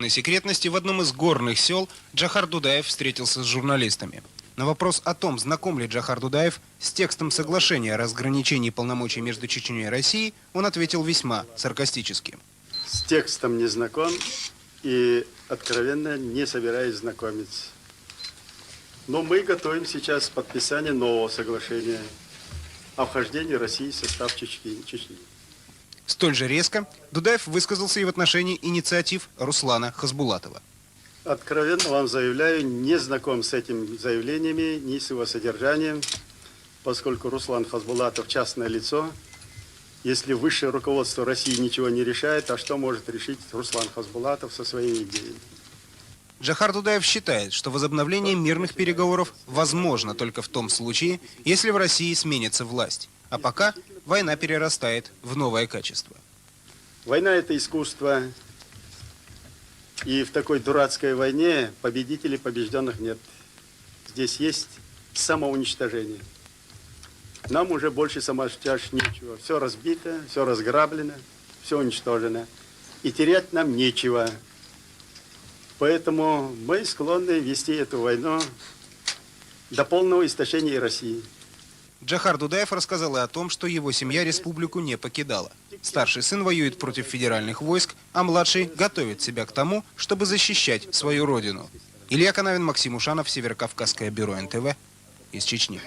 Секретности в одном из горных сел Джохар Дудаев встретился с журналистами. На вопрос о том, знаком ли Джохар Дудаев с текстом соглашения о разграничении полномочий между Чечней и Россией, он ответил весьма саркастически. С текстом не знаком и откровенно не собираюсь знакомиться. Но мы готовим сейчас подписание нового соглашения о вхождении России в состав Чечни. Столь же резко Дудаев высказался и в отношении инициатив Руслана Хасбулатова. Откровенно вам заявляю, не знаком с этими заявлениями, ни с его содержанием, поскольку Руслан Хасбулатов частное лицо. Если высшее руководство России ничего не решает, а что может решить Руслан Хасбулатов со своими идеями? Джохар Дудаев считает, что возобновление мирных переговоров возможно только в том случае, если в России сменится власть. А пока война перерастает в новое качество. Война – это искусство. И в такой дурацкой войне победителей, побежденных нет. Здесь есть самоуничтожение. Нам уже больше самоуничтожить нечего. Все разбито, все разграблено, все уничтожено. И терять нам нечего. Поэтому мы склонны вести эту войну до полного истощения России. Джохар Дудаев рассказал и о том, что его семья республику не покидала. Старший сын воюет против федеральных войск, а младший готовит себя к тому, чтобы защищать свою родину. Илья Канавин, Максим Ушанов, Северокавказское бюро НТВ из Чечни.